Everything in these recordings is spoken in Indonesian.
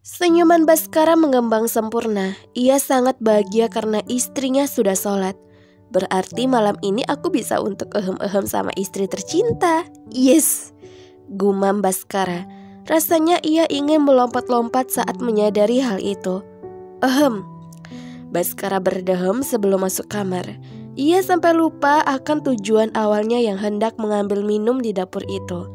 Senyuman Baskara mengembang sempurna. Ia sangat bahagia karena istrinya sudah sholat. Berarti malam ini aku bisa untuk ehem-ehem sama istri tercinta. Yes, gumam Baskara. Rasanya ia ingin melompat-lompat saat menyadari hal itu. Ehem. Baskara berdehem sebelum masuk kamar. Ia sampai lupa akan tujuan awalnya yang hendak mengambil minum di dapur itu.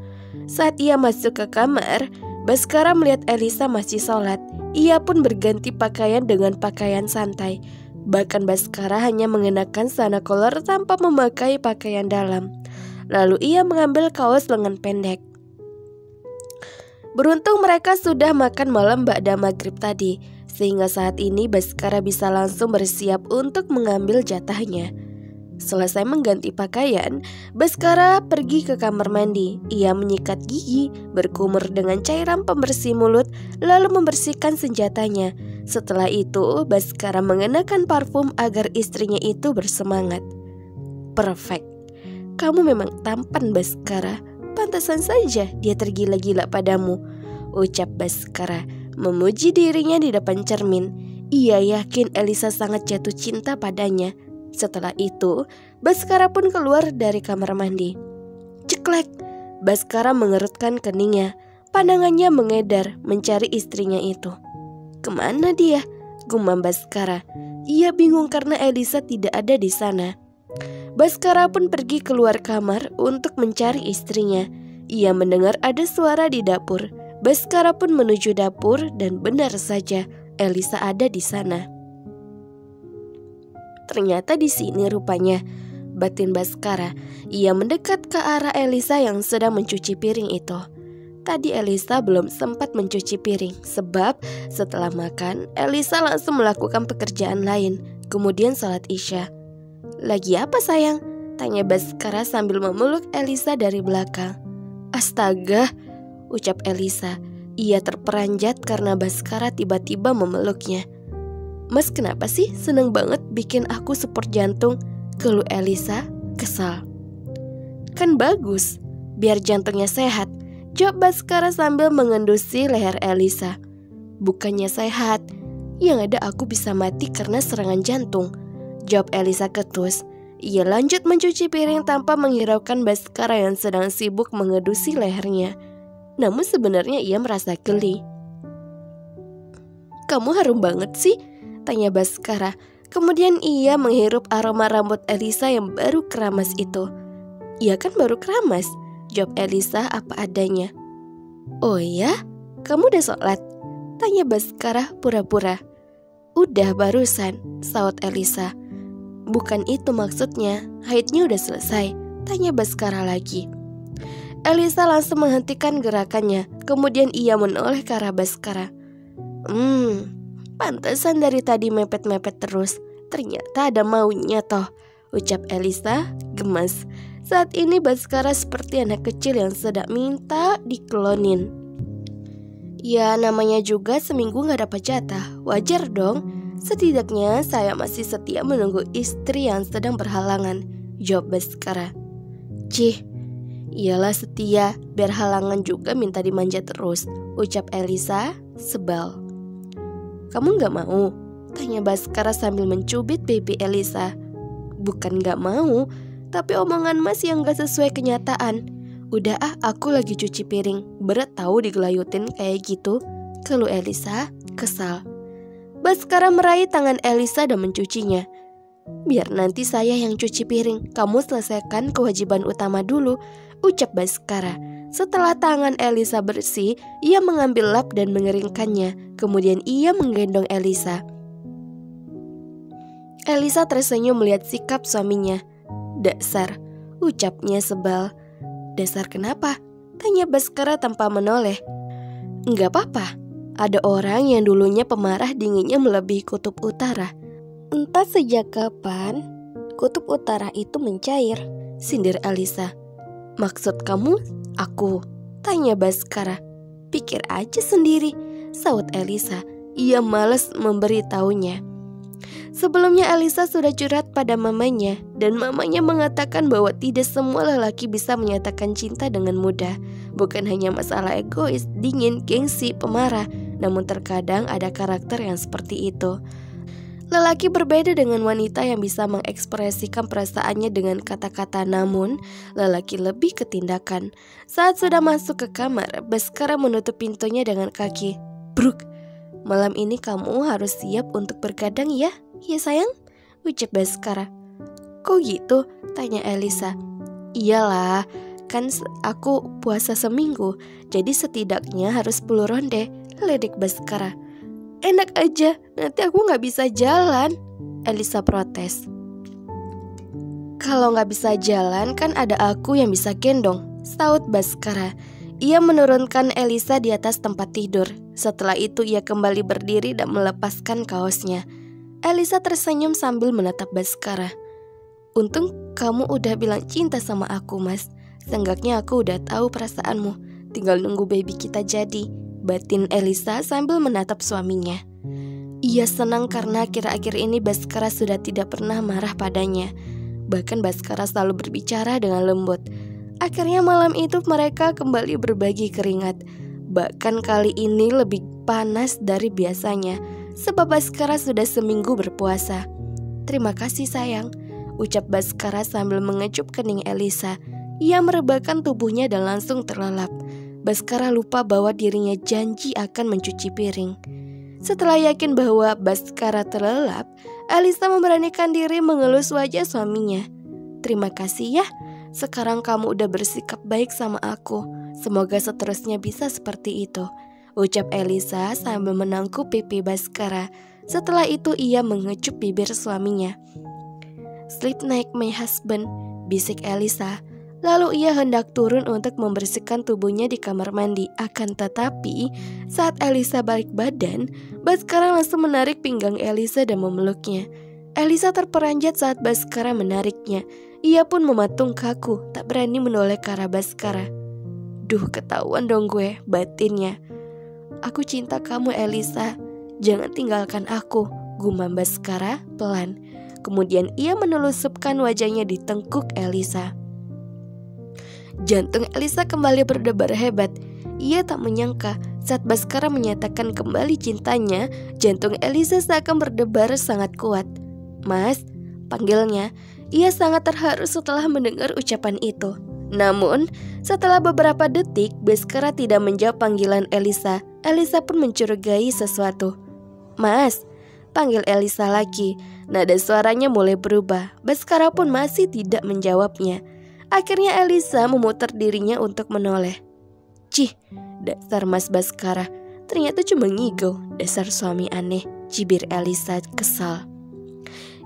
Saat ia masuk ke kamar, Baskara melihat Elisa masih sholat. Ia pun berganti pakaian dengan pakaian santai. Bahkan Baskara hanya mengenakan celana kolor tanpa memakai pakaian dalam. Lalu ia mengambil kaos lengan pendek. Beruntung mereka sudah makan malam ba'da maghrib tadi, sehingga saat ini Baskara bisa langsung bersiap untuk mengambil jatahnya. Selesai mengganti pakaian, Baskara pergi ke kamar mandi. Ia menyikat gigi, berkumur dengan cairan pembersih mulut, lalu membersihkan senjatanya. Setelah itu, Baskara mengenakan parfum agar istrinya itu bersemangat. Perfect. Kamu memang tampan, Baskara. Pantasan saja dia tergila-gila padamu, ucap Baskara, memuji dirinya di depan cermin. Ia yakin Elisa sangat jatuh cinta padanya. Setelah itu, Baskara pun keluar dari kamar mandi. Ceklek, Baskara mengerutkan keningnya. Pandangannya mengedar mencari istrinya itu. Kemana dia? Gumam Baskara. Ia bingung karena Elisa tidak ada di sana. Baskara pun pergi keluar kamar untuk mencari istrinya. Ia mendengar ada suara di dapur. Baskara pun menuju dapur dan benar saja Elisa ada di sana. Ternyata di sini rupanya, batin Baskara. Ia mendekat ke arah Elisa yang sedang mencuci piring itu. Tadi Elisa belum sempat mencuci piring, sebab setelah makan, Elisa langsung melakukan pekerjaan lain, kemudian sholat Isya. Lagi apa sayang? Tanya Baskara sambil memeluk Elisa dari belakang. Astaga, ucap Elisa. Ia terperanjat karena Baskara tiba-tiba memeluknya. Mas kenapa sih seneng banget bikin aku support jantung? Keluh Elisa kesal. Kan bagus, biar jantungnya sehat, jawab Baskara sambil mengendusi leher Elisa. Bukannya sehat, yang ada aku bisa mati karena serangan jantung, jawab Elisa ketus. Ia lanjut mencuci piring tanpa menghiraukan Baskara yang sedang sibuk mengedusi lehernya. Namun sebenarnya ia merasa geli. Kamu harum banget sih, tanya Baskara. Kemudian ia menghirup aroma rambut Elisa yang baru keramas itu. Iya kan baru keramas, jawab Elisa apa adanya. Oh ya, kamu udah sholat? Tanya Baskara pura-pura. Udah barusan, saut Elisa. Bukan itu maksudnya, haidnya udah selesai, tanya Baskara lagi. Elisa langsung menghentikan gerakannya, kemudian ia menoleh ke arah Baskara. Pantesan dari tadi mepet-mepet terus. Ternyata ada maunya toh, ucap Elisa gemas. Saat ini Baskara seperti anak kecil yang sedang minta diklonin. Ya namanya juga seminggu gak dapat jatah, wajar dong. Setidaknya saya masih setia menunggu istri yang sedang berhalangan, jawab Baskara. Cih, iyalah setia, biar halangan juga minta dimanja terus, ucap Elisa sebal. Kamu gak mau? Tanya Baskara sambil mencubit pipi Elisa. Bukan gak mau, tapi omongan mas yang gak sesuai kenyataan. Udah aku lagi cuci piring, berat tahu digelayutin kayak gitu, keluh Elisa kesal. Baskara meraih tangan Elisa dan mencucinya. Biar nanti saya yang cuci piring, kamu selesaikan kewajiban utama dulu, ucap Baskara. Setelah tangan Elisa bersih, ia mengambil lap dan mengeringkannya. Kemudian ia menggendong Elisa. Elisa tersenyum melihat sikap suaminya. Dasar, ucapnya sebal. Dasar kenapa? Tanya Baskara tanpa menoleh. Enggak apa-apa, ada orang yang dulunya pemarah dinginnya melebihi kutub utara. Entah sejak kapan kutub utara itu mencair, sindir Elisa. Maksud kamu aku? Tanya Baskara. Pikir aja sendiri, saut Elisa. Ia malas memberitahunya. Sebelumnya Elisa sudah curhat pada mamanya, dan mamanya mengatakan bahwa tidak semua lelaki bisa menyatakan cinta dengan mudah. Bukan hanya masalah egois, dingin, gengsi, pemarah, namun terkadang ada karakter yang seperti itu. Lelaki berbeda dengan wanita yang bisa mengekspresikan perasaannya dengan kata-kata, namun lelaki lebih ke tindakan. Saat sudah masuk ke kamar, Baskara menutup pintunya dengan kaki. "Bruk, malam ini kamu harus siap untuk bergadang ya? Iya sayang?" ucap Baskara. "Kok gitu?" tanya Elisa. "Iyalah, kan aku puasa seminggu, jadi setidaknya harus 10 ronde, ledek Baskara. "Enak aja, nanti aku gak bisa jalan," Elisa protes. "Kalau gak bisa jalan kan ada aku yang bisa gendong," saut Baskara. Ia menurunkan Elisa di atas tempat tidur. Setelah itu ia kembali berdiri dan melepaskan kaosnya. Elisa tersenyum sambil menatap Baskara. "Untung kamu udah bilang cinta sama aku, Mas. Seenggaknya aku udah tahu perasaanmu. Tinggal nunggu baby kita jadi," batin Elisa sambil menatap suaminya. Ia senang karena akhir-akhir ini Baskara sudah tidak pernah marah padanya. Bahkan Baskara selalu berbicara dengan lembut. Akhirnya malam itu mereka kembali berbagi keringat. Bahkan kali ini lebih panas dari biasanya, sebab Baskara sudah seminggu berpuasa. "Terima kasih sayang," ucap Baskara sambil mengecup kening Elisa. Ia merebahkan tubuhnya dan langsung terlelap. Baskara lupa bahwa dirinya janji akan mencuci piring. Setelah yakin bahwa Baskara terlelap, Elisa memberanikan diri mengelus wajah suaminya. "Terima kasih ya, sekarang kamu udah bersikap baik sama aku. Semoga seterusnya bisa seperti itu," ucap Elisa sambil menangkup pipi Baskara. Setelah itu ia mengecup bibir suaminya. "Sleep night my husband," bisik Elisa. Lalu ia hendak turun untuk membersihkan tubuhnya di kamar mandi. Akan tetapi saat Elisa balik badan, Baskara langsung menarik pinggang Elisa dan memeluknya. Elisa terperanjat saat Baskara menariknya. Ia pun mematung kaku, tak berani menoleh ke arah Baskara. "Duh, ketahuan dong gue," batinnya. "Aku cinta kamu Elisa, jangan tinggalkan aku," gumam Baskara pelan. Kemudian ia menelusupkan wajahnya di tengkuk Elisa. Jantung Elisa kembali berdebar hebat. Ia tak menyangka saat Baskara menyatakan kembali cintanya, jantung Elisa seakan berdebar sangat kuat. "Mas," panggilnya. Ia sangat terharu setelah mendengar ucapan itu. Namun, setelah beberapa detik, Baskara tidak menjawab panggilan Elisa. Elisa pun mencurigai sesuatu. "Mas," panggil Elisa lagi. Nada suaranya mulai berubah. Baskara pun masih tidak menjawabnya. Akhirnya Elisa memutar dirinya untuk menoleh. "Cih, dasar Mas Baskara, ternyata cuma ngigau, dasar suami aneh," cibir Elisa kesal.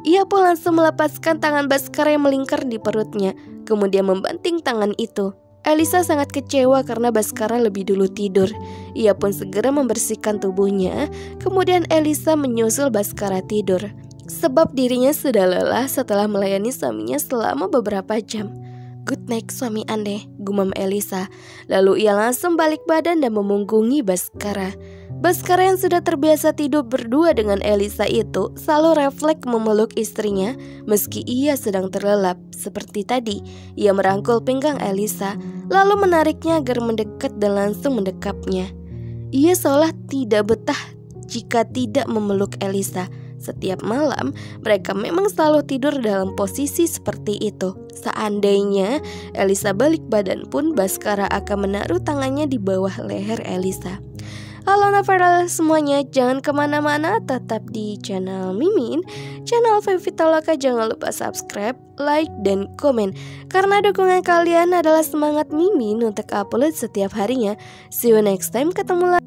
Ia pun langsung melepaskan tangan Baskara yang melingkar di perutnya, kemudian membanting tangan itu. Elisa sangat kecewa karena Baskara lebih dulu tidur. Ia pun segera membersihkan tubuhnya, kemudian Elisa menyusul Baskara tidur. Sebab dirinya sudah lelah setelah melayani suaminya selama beberapa jam. "Good night suami aneh," gumam Elisa. Lalu ia langsung balik badan dan memunggungi Baskara. Baskara yang sudah terbiasa tidur berdua dengan Elisa itu selalu refleks memeluk istrinya meski ia sedang terlelap. Seperti tadi, ia merangkul pinggang Elisa lalu menariknya agar mendekat dan langsung mendekapnya. Ia seolah tidak betah jika tidak memeluk Elisa. Setiap malam mereka memang selalu tidur dalam posisi seperti itu. Seandainya Elisa balik badan pun, Baskara akan menaruh tangannya di bawah leher Elisa. Halo Navarala semuanya, jangan kemana-mana, tetap di channel Mimin, channel Fevitaloka. Jangan lupa subscribe, like, dan komen, karena dukungan kalian adalah semangat Mimin untuk upload setiap harinya. See you next time, ketemu lagi.